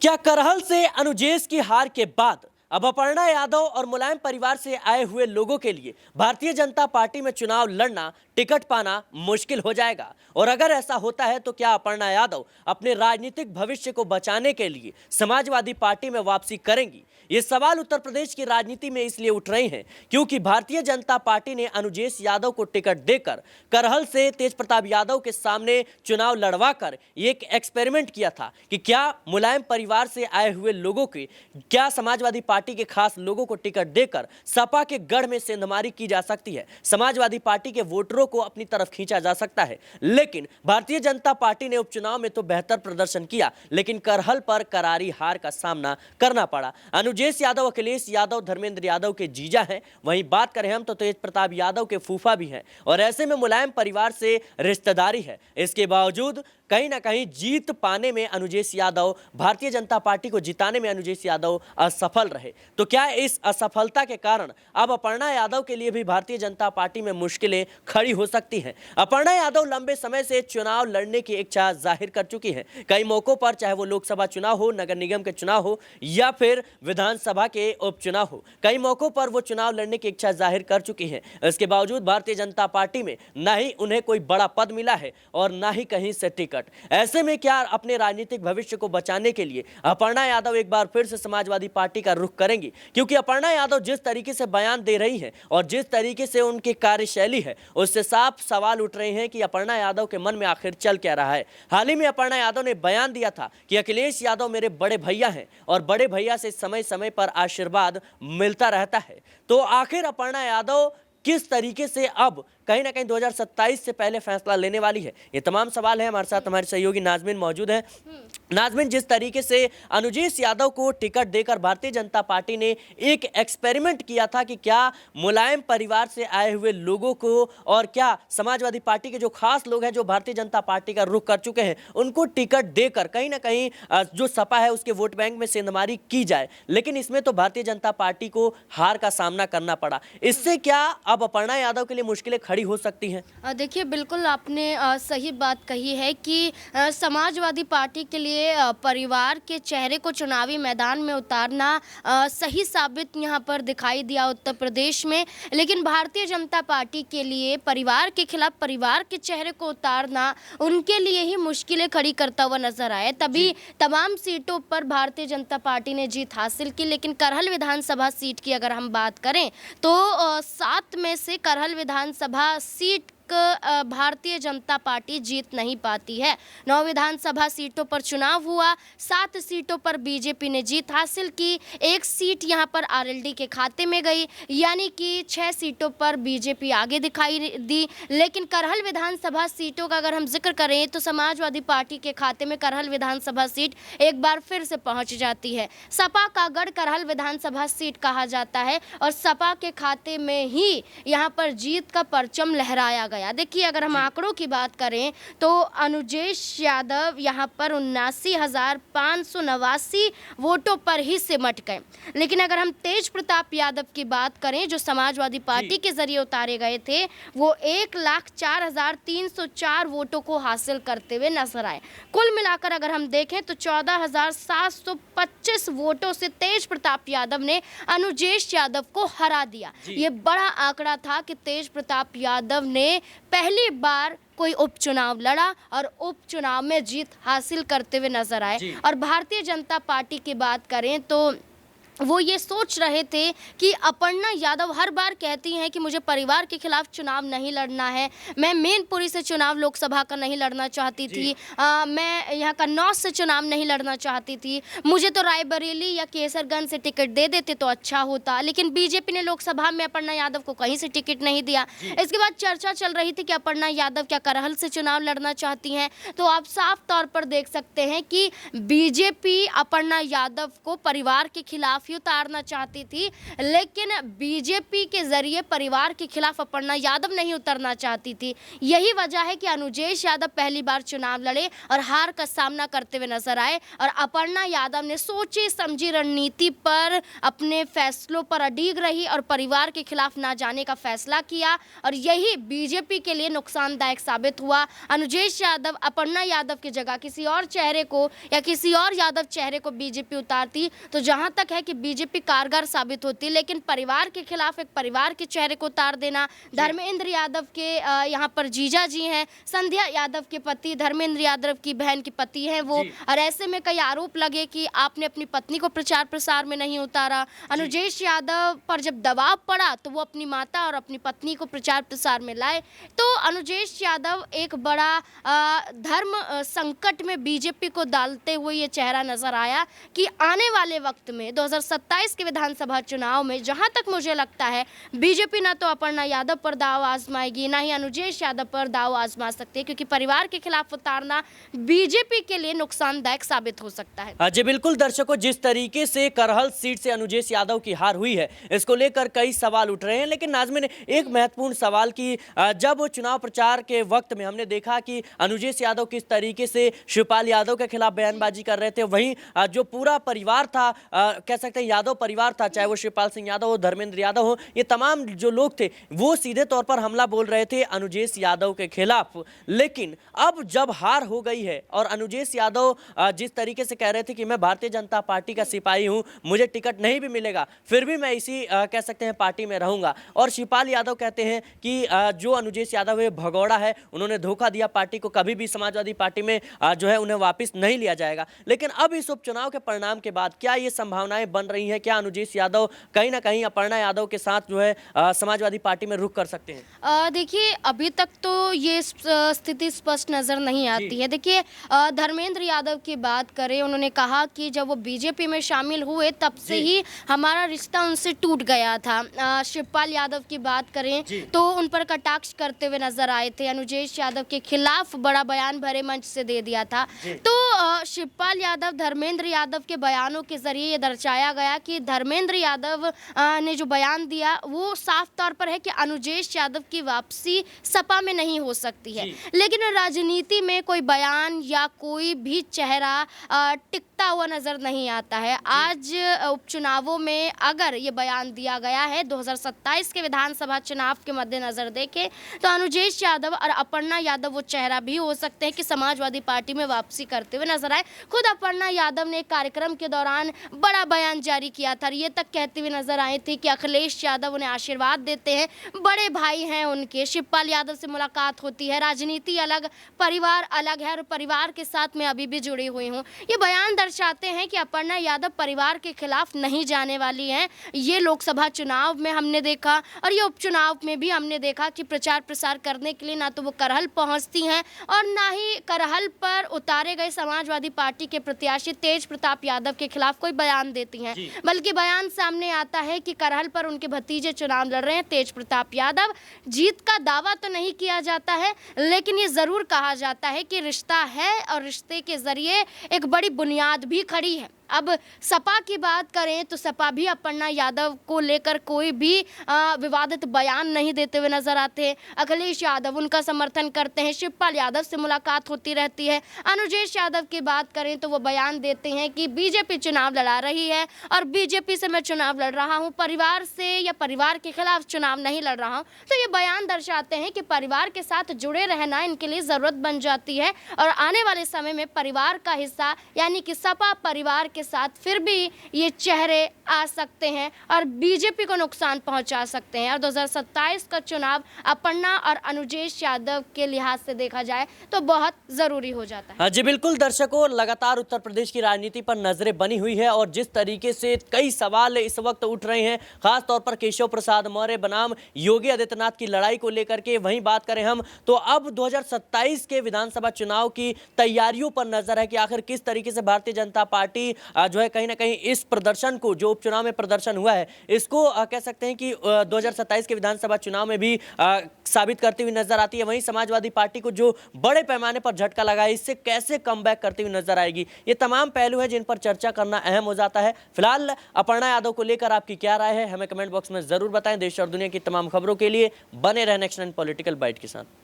क्या करहल से अनुजेश की हार के बाद अब अपर्णा यादव और मुलायम परिवार से आए हुए लोगों के लिए भारतीय जनता पार्टी में चुनाव लड़ना, टिकट पाना मुश्किल हो जाएगा? और अगर ऐसा होता है तो क्या अपर्णा यादव अपने राजनीतिक भविष्य को बचाने के लिए समाजवादी पार्टी में वापसी करेंगी? ये सवाल उत्तर प्रदेश की राजनीति में इसलिए उठ रहे हैं क्योंकि भारतीय जनता पार्टी ने अनुजेश यादव को टिकट देकर करहल से तेज प्रताप यादव के सामने चुनाव लड़वाकर एक एक्सपेरिमेंट किया था कि क्या मुलायम परिवार से आए हुए लोगों के, क्या समाजवादी पार्टी के खास लोगों को टिकट देकर सपा के गढ़ में सेंधमारी की जा सकती है, समाजवादी पार्टी के वोटरों को अपनी तरफ खींचा जा सकता है। लेकिन भारतीय जनता पार्टी ने उपचुनाव में तो बेहतर प्रदर्शन किया, लेकिन करहल पर करारी हार का सामना करना पड़ा। अनुजेश यादव अखिलेश यादव धर्मेंद्र यादव के जीजा हैं, वहीं बात करें हम तो तेज प्रताप यादव के फूफा भी हैं, और ऐसे में मुलायम परिवार से रिश्तेदारी है। इसके बावजूद कहीं ना कहीं जीत पाने में अनुजेश यादव, भारतीय जनता पार्टी को जिताने में अनुजेश यादव असफल रहे। तो क्या इस असफलता के कारण अब अपर्णा यादव के लिए भी भारतीय जनता पार्टी में मुश्किलें खड़ी हो सकती हैं? अपर्णा यादव लंबे समय से चुनाव लड़ने की इच्छा जाहिर कर चुकी हैं। कई मौकों पर, चाहे वो लोकसभा चुनाव हो, नगर निगम के चुनाव हो या फिर विधानसभा के उपचुनाव हो, कई मौकों पर वो चुनाव लड़ने की इच्छा जाहिर कर चुकी हैं। इसके बावजूद भारतीय जनता पार्टी में ना ही उन्हें कोई बड़ा पद मिला है और ना ही कहीं से टिकट। ऐसे में क्या अपने राजनीतिक भविष्य को बचाने के लिए अपर्णा यादव एक बार फिर से समाजवादी पार्टी का रुख करेंगी? क्योंकि अपर्णा यादव जिस तरीके से बयान दे रही हैं और जिस तरीके से उनकी कार्यशैली है, उससे साफ सवाल उठ रहे हैं कि अपर्णा यादव के मन में आखिर चल क्या रहा है। हाल ही में अपर्णा यादव ने बयान दिया था कि अखिलेश यादव मेरे बड़े भैया हैं और बड़े भैया से समय समय पर आशीर्वाद मिलता रहता है। तो आखिर अपर्णा यादव किस तरीके से अब कहीं ना कहीं 2027 से पहले फैसला लेने वाली है? ये तमाम सवाल है। हमारे साथ हमारे सहयोगी नाजमीन मौजूद है। नाजमीन, जिस तरीके से अनुजेश यादव को टिकट देकर भारतीय जनता पार्टी ने एक एक्सपेरिमेंट किया था कि क्या मुलायम परिवार से आए हुए लोगों को और क्या समाजवादी पार्टी के जो खास लोग हैं जो भारतीय जनता पार्टी का रुख कर चुके हैं, उनको टिकट देकर कहीं ना कहीं जो सपा है उसके वोट बैंक में सेंधमारी की जाए, लेकिन इसमें तो भारतीय जनता पार्टी को हार का सामना करना पड़ा। इससे क्या अब अपर्णा यादव के लिए मुश्किलें खड़ी हो सकती हैं? देखिए, बिल्कुल आपने सही बात कही है कि समाजवादी पार्टी के लिए परिवार के चेहरे को चुनावी मैदान में उतारना सही साबित यहाँ पर दिखाई दिया उत्तर प्रदेश में। लेकिन भारतीय जनता पार्टी के लिए परिवार के खिलाफ परिवार के चेहरे को उतारना उनके लिए ही मुश्किलें खड़ी करता हुआ नजर आए। तभी तमाम सीटों पर भारतीय जनता पार्टी ने जीत हासिल की। लेकिन करहल विधानसभा सीट की अगर हम बात करें तो 7 में से करहल विधानसभा सीट भारतीय जनता पार्टी जीत नहीं पाती है। 9 विधानसभा सीटों पर चुनाव हुआ, 7 सीटों पर बीजेपी ने जीत हासिल की, 1 सीट यहां पर आरएलडी के खाते में गई, यानी कि 6 सीटों पर बीजेपी आगे दिखाई दी। लेकिन करहल विधानसभा सीटों का अगर हम जिक्र करें तो समाजवादी पार्टी के खाते में करहल विधानसभा सीट एक बार फिर से पहुंच जाती है। सपा का गढ़ करहल विधानसभा सीट कहा जाता है और सपा के खाते में ही यहां पर जीत का परचम लहराया गया। देखिए, अगर हम आंकड़ों की बात करें तो अनुजेश यादव यहां पर 79,589 वोटों पर ही सिमट गए। लेकिन अगर हम तेज प्रताप यादव की बात करें जो समाजवादी पार्टी के जरिए उतारे गए थे, वो 1,04,304 वोटों को हासिल करते हुए नजर आए। कुल मिलाकर अगर हम देखें तो 14,725 वोटों से तेज प्रताप यादव ने अनुजेश यादव को हरा दिया। ये बड़ा आंकड़ा था कि तेज प्रताप यादव ने पहली बार कोई उपचुनाव लड़ा और उपचुनाव में जीत हासिल करते हुए नजर आए। और भारतीय जनता पार्टी की बात करें तो वो ये सोच रहे थे कि अपर्णा यादव हर बार कहती हैं कि मुझे परिवार के खिलाफ चुनाव नहीं लड़ना है, मैं मैनपुरी से चुनाव लोकसभा का नहीं लड़ना चाहती थी, मैं यहाँ कन्नौज से चुनाव नहीं लड़ना चाहती थी, मुझे तो रायबरेली या केसरगंज से टिकट दे देते तो अच्छा होता। लेकिन बीजेपी ने लोकसभा में अपर्णा यादव को कहीं से टिकट नहीं दिया। इसके बाद चर्चा चल रही थी कि अपर्णा यादव क्या करहल से चुनाव लड़ना चाहती हैं। तो आप साफ तौर पर देख सकते हैं कि बीजेपी अपर्णा यादव को परिवार के खिलाफ ही उतारना चाहती थी, लेकिन बीजेपी के जरिए परिवार के खिलाफ अपर्णा यादव नहीं उतरना चाहती थी। यही वजह है कि अनुजेश यादव पहली बार चुनाव लड़े और हार का सामना करते हुए नजर आए, और अपर्णा यादव ने सोची समझी रणनीति पर अपने फैसलों पर अडिग रही और परिवार के खिलाफ ना जाने का फैसला किया, और यही बीजेपी के लिए नुकसानदायक साबित हुआ। अनुजेश यादव अपर्णा यादव की जगह किसी और चेहरे को या किसी और यादव चेहरे को बीजेपी उतारती तो जहां तक है कि बीजेपी कारगर साबित होती, लेकिन परिवार के खिलाफ एक परिवार के चेहरे को उतार देना, धर्मेंद्र यादव के यहाँ पर जीजा जी हैं, संध्या यादव के पति धर्मेंद्र यादव की बहन के पति हैं वो, और ऐसे में कई आरोप लगे कि आपने अपनी पत्नी को प्रचार प्रसार में नहीं उतारा। अनुजेश यादव पर जब दबाव पड़ा तो वो अपनी माता और अपनी पत्नी को प्रचार प्रसार में लाए। तो अनुजेश यादव एक बड़ा धर्म संकट में बीजेपी को डालते हुए ये चेहरा नजर आया कि आने वाले वक्त में 2027 के विधानसभा चुनाव में जहां तक मुझे लगता है बीजेपी ना तो अपर्णा यादव पर दाव आजमाएगी, ना ही अनुजेश यादव पर दाव आजमा सकती है, क्योंकि परिवार के खिलाफ उतारना बीजेपी के लिए नुकसानदायक साबित हो सकता है। जी बिल्कुल दर्शकों, जिस तरीके से करहल सीट से अनुजेश यादव की हार हुई है, इसको लेकर कई सवाल उठ रहे हैं, लेकिन नाज़मीन एक महत्वपूर्ण सवाल की जब चुनाव प्रचार के वक्त में हमने देखा कि अनुजेश यादव किस तरीके से शिवपाल यादव के खिलाफ बयानबाजी कर रहे थे, वहीं जो पूरा परिवार था, कह सकते हैं यादव परिवार था, चाहे वो शिवपाल सिंह यादव हो, धर्मेंद्र यादव हो, ये तमाम जो लोग थे वो सीधे तौर पर हमला बोल रहे थे अनुजेश यादव के खिलाफ। लेकिन अब जब हार हो गई है और अनुजेश यादव जिस तरीके से कह रहे थे कि मैं भारतीय जनता पार्टी का सिपाही हूं, मुझे टिकट नहीं भी मिलेगा फिर भी मैं इसी कह सकते हैं पार्टी में रहूंगा, और शिवपाल यादव कहते हैं कि जो अनुजेश यादव है भगौड़ा है, उन्होंने धोखा दिया पार्टी को, कभी भी समाजवादी पार्टी में जो है उन्हें वापस नहीं लिया जाएगा। लेकिन अब इस उपचुनाव के परिणाम के बाद क्या ये संभावनाएं बन रही हैं, क्या अनुजेश यादव कहीं ना कहीं अपर्णा यादव के साथ जो है समाजवादी पार्टी में रुख कर सकते हैं? देखिए अभी तक तो ये स्थिति स्पष्ट नजर नहीं आती है। देखिए धर्मेंद्र यादव की बात करें, उन्होंने कहा कि जब वो बीजेपी में शामिल हुए तब से ही हमारा रिश्ता उनसे टूट गया था। शिवपाल यादव की बात करें तो उन पर कटाक्ष करते हुए नजर आए थे, अनुजेश यादव के खिलाफ बड़ा बयान भरे मंच से दे दिया था। तो शिवपाल यादव धर्मेंद्र यादव के बयानों के जरिए ये दर्शाया गया कि धर्मेंद्र यादव ने जो बयान दिया वो साफ तौर पर है कि अनुजेश यादव की वापसी सपा में नहीं हो सकती है। लेकिन राजनीति में कोई बयान या कोई भी चेहरा टिकता हुआ नजर नहीं आता है। आज उपचुनावों में अगर ये बयान दिया गया है 2027 के विधानसभा चुनाव के मद्देनजर देखें तो अनुजेश यादव और अपर्णा यादव वो चेहरा भी हो सकते हैं कि समाजवादी पार्टी में वापसी करते हुए नजर आए। खुद अपर्णा यादव ने एक कार्यक्रम के दौरान बड़ा बयान जारी किया था, ये तक कहते हुए नजर आए थे कि अखिलेश यादव उन्हें आशीर्वाद देते हैं, बड़े भाई हैं उनके, शिवपाल यादव से मुलाकात होती है, राजनीति अलग परिवार अलग है और परिवार के साथ मैं अभी भी जुड़ी हुई हूँ। ये बयान दर्शाते हैं कि अपर्णा यादव परिवार के खिलाफ नहीं जाने वाली हैं। ये लोकसभा चुनाव में हमने देखा और ये उपचुनाव में भी हमने देखा कि प्रचार प्रसार करने के लिए ना तो वो करहल पहुंचती हैं और ना ही करहल पर उतारे गए समाजवादी पार्टी के प्रत्याशी तेज प्रताप यादव के खिलाफ कोई बयान देती हैं, बल्कि बयान सामने आता है कि करहल पर उनके भतीजे चुनाव लड़ रहे हैं तेज प्रताप यादव। जीत का दावा तो नहीं किया जाता है, लेकिन ये जरूर कहा जाता है कि रिश्ता है और रिश्ते के जरिए एक बड़ी बुनियाद भी खड़ी है। अब सपा की बात करें तो सपा भी अपर्णा यादव को लेकर कोई भी विवादित बयान नहीं देते हुए नजर आते हैं। अखिलेश यादव उनका समर्थन करते हैं, शिवपाल यादव से मुलाकात होती रहती है। अनुजेश यादव की बात करें तो वो बयान देते हैं कि बीजेपी चुनाव लड़ा रही है और बीजेपी से मैं चुनाव लड़ रहा हूं, परिवार से या परिवार के खिलाफ चुनाव नहीं लड़ रहा हूं। तो ये बयान दर्शाते हैं कि परिवार के साथ जुड़े रहना इनके लिए ज़रूरत बन जाती है और आने वाले समय में परिवार का हिस्सा यानी कि सपा परिवार के साथ फिर भी ये चेहरे आ सकते हैं और बीजेपी को नुकसान पहुंचा सकते हैं। और 2027 का चुनाव अपर्णा और अनुजेश यादव के लिहाज से देखा जाए तो बहुत ज़रूरी हो जाता है। जी बिल्कुल दर्शकों, लगातार उत्तर प्रदेश की राजनीति पर नजरें बनी हुई है और जिस तरीके से कई सवाल इस वक्त उठ रहे हैं, खास तौर पर केशव प्रसाद मौर्य बनाम योगी आदित्यनाथ की लड़ाई को लेकर के, वहीं बात करें हम तो अब 2027 के विधानसभा चुनाव की तैयारियों पर नजर है कि आखिर किस तरीके से भारतीय जनता पार्टी जो है कहीं ना कहीं इस प्रदर्शन को, जो उपचुनाव में प्रदर्शन हुआ है, इसको कह सकते हैं कि 2027 के विधानसभा चुनाव में भी साबित करती हुई नजर आती है। वहीं समाजवादी पार्टी को जो बड़े पैमाने पर झटका लगा है, इससे कैसे कमबैक करती हुई नजर आएगी, ये तमाम पहलू हैं जिन पर चर्चा करना अहम हो जाता है। फिलहाल अपर्णा यादव को लेकर आपकी क्या राय है, हमें कमेंट बॉक्स में जरूर बताएं। देश और दुनिया की तमाम खबरों के लिए बने रहें नेक्स्ट 9 पॉलिटिकल बाइट के साथ।